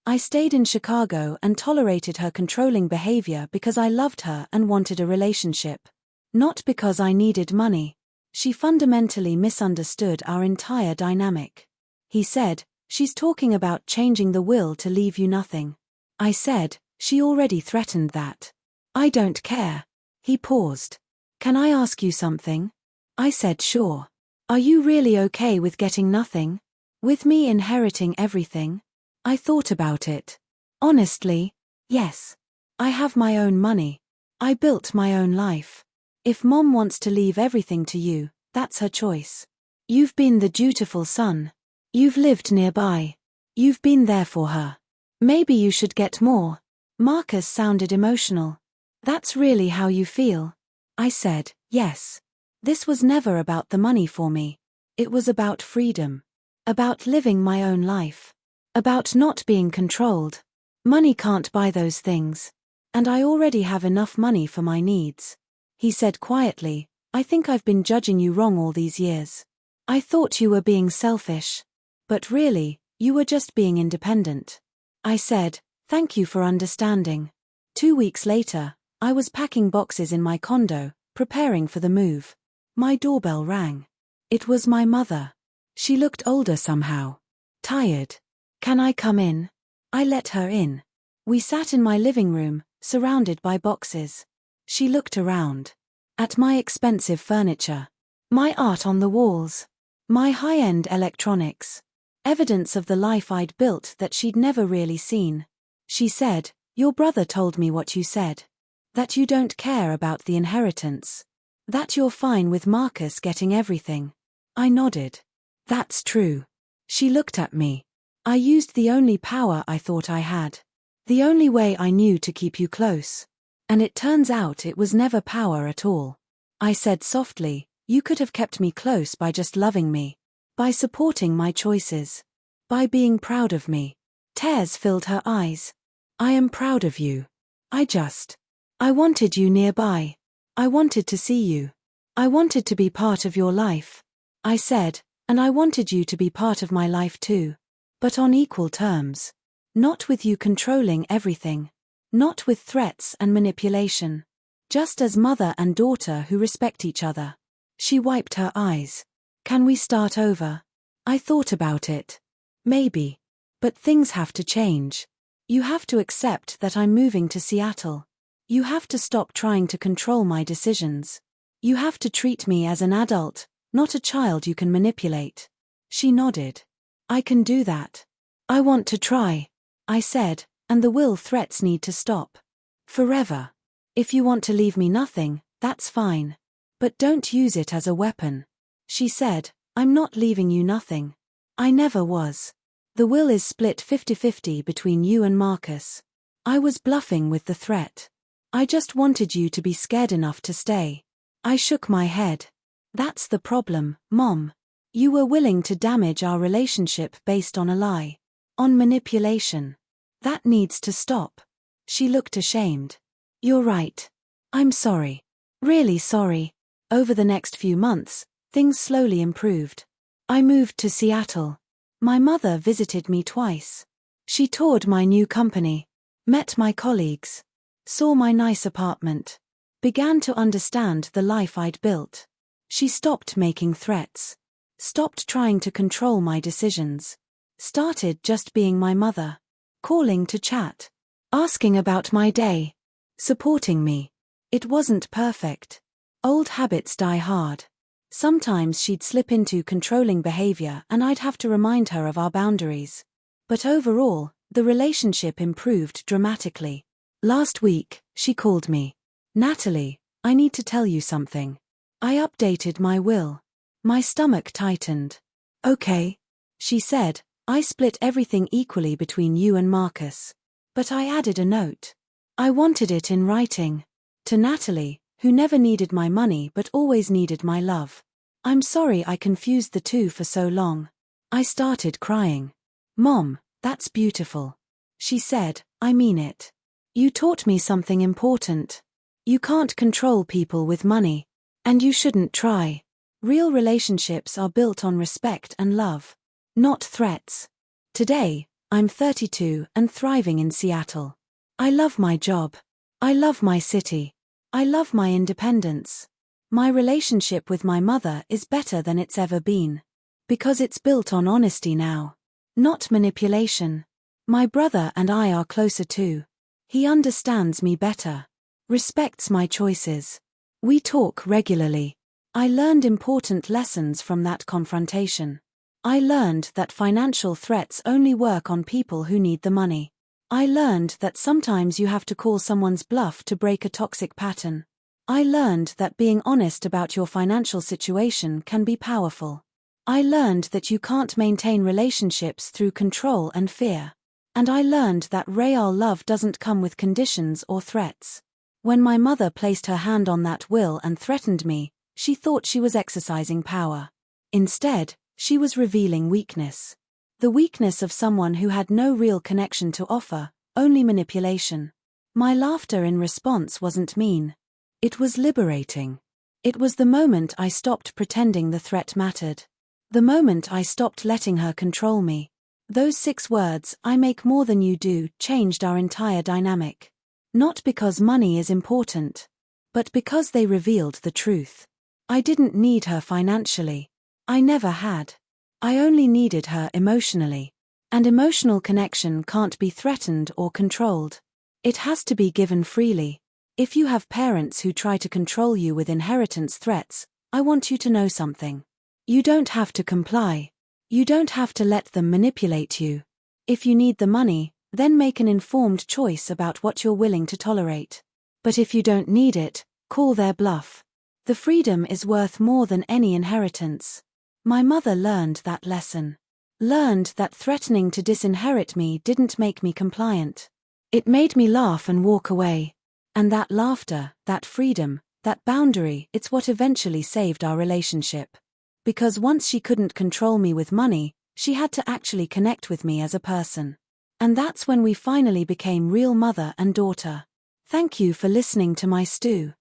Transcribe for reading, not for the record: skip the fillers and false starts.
I stayed in Chicago and tolerated her controlling behavior because I loved her and wanted a relationship. Not because I needed money. She fundamentally misunderstood our entire dynamic. He said, "She's talking about changing the will to leave you nothing." I said, "She already threatened that." "I don't care." He paused. "Can I ask you something?" I said, "Sure." "Are you really okay with getting nothing? With me inheriting everything?" I thought about it. "Honestly, yes. I have my own money. I built my own life. If Mom wants to leave everything to you, that's her choice. You've been the dutiful son. You've lived nearby. You've been there for her. Maybe you should get more." Marcus sounded emotional. "That's really how you feel?" I said, "Yes. This was never about the money for me. It was about freedom. About living my own life. About not being controlled. Money can't buy those things. And I already have enough money for my needs." He said quietly, "I think I've been judging you wrong all these years. I thought you were being selfish. But really, you were just being independent." I said, "Thank you for understanding." 2 weeks later, I was packing boxes in my condo, preparing for the move. My doorbell rang. It was my mother. She looked older somehow. Tired. "Can I come in?" I let her in. We sat in my living room, surrounded by boxes. She looked around. At my expensive furniture. My art on the walls. My high-end electronics. Evidence of the life I'd built that she'd never really seen. She said, "Your brother told me what you said. That you don't care about the inheritance. That you're fine with Marcus getting everything." I nodded. "That's true." She looked at me. "I used the only power I thought I had. The only way I knew to keep you close. And it turns out it was never power at all." I said softly, "You could have kept me close by just loving me. By supporting my choices. By being proud of me." Tears filled her eyes. "I am proud of you. I wanted you nearby. I wanted to see you. I wanted to be part of your life." I said, "And I wanted you to be part of my life too. But on equal terms. Not with you controlling everything. Not with threats and manipulation. Just as mother and daughter who respect each other." She wiped her eyes. "Can we start over?" I thought about it. Maybe. But things have to change. You have to accept that I'm moving to Seattle. You have to stop trying to control my decisions. You have to treat me as an adult, not a child you can manipulate. She nodded. "I can do that. I want to try," I said, "and the will threats need to stop. Forever. If you want to leave me nothing, that's fine. But don't use it as a weapon." She said, "I'm not leaving you nothing. I never was. The will is split 50-50 between you and Marcus." I was bluffing with the threat. "I just wanted you to be scared enough to stay." I shook my head. "That's the problem, Mom. You were willing to damage our relationship based on a lie. On manipulation. That needs to stop." She looked ashamed. "You're right. I'm sorry. Really sorry." Over the next few months, things slowly improved. I moved to Seattle. My mother visited me twice. She toured my new company. Met my colleagues. Saw my nice apartment. Began to understand the life I'd built. She stopped making threats. Stopped trying to control my decisions. Started just being my mother. Calling to chat. Asking about my day. Supporting me. It wasn't perfect. Old habits die hard. Sometimes she'd slip into controlling behavior and I'd have to remind her of our boundaries. But overall, the relationship improved dramatically. Last week, she called me. "Natalie, I need to tell you something." I updated my will. My stomach tightened. "Okay," she said, "I split everything equally between you and Marcus." But I added a note. I wanted it in writing. To Natalie, who never needed my money but always needed my love. "I'm sorry I confused the two for so long." I started crying. "Mom, that's beautiful." She said, "I mean it. You taught me something important. You can't control people with money. And you shouldn't try. Real relationships are built on respect and love. Not threats." Today, I'm 32 and thriving in Seattle. I love my job. I love my city. I love my independence. My relationship with my mother is better than it's ever been. Because it's built on honesty now. Not manipulation. My brother and I are closer too. He understands me better. Respects my choices. We talk regularly. I learned important lessons from that confrontation. I learned that financial threats only work on people who need the money. I learned that sometimes you have to call someone's bluff to break a toxic pattern. I learned that being honest about your financial situation can be powerful. I learned that you can't maintain relationships through control and fear. And I learned that real love doesn't come with conditions or threats. When my mother placed her hand on that will and threatened me, she thought she was exercising power. Instead, she was revealing weakness. The weakness of someone who had no real connection to offer, only manipulation. My laughter in response wasn't mean. It was liberating. It was the moment I stopped pretending the threat mattered. The moment I stopped letting her control me. Those 6 words, "I make more than you do," changed our entire dynamic. Not because money is important, but because they revealed the truth. I didn't need her financially. I never had. I only needed her emotionally. And emotional connection can't be threatened or controlled. It has to be given freely. If you have parents who try to control you with inheritance threats, I want you to know something. You don't have to comply. You don't have to let them manipulate you. If you need the money, then make an informed choice about what you're willing to tolerate. But if you don't need it, call their bluff. The freedom is worth more than any inheritance. My mother learned that lesson. Learned that threatening to disinherit me didn't make me compliant. It made me laugh and walk away. And that laughter, that freedom, that boundary, it's what eventually saved our relationship. Because once she couldn't control me with money, she had to actually connect with me as a person. And that's when we finally became real mother and daughter. Thank you for listening to my stew.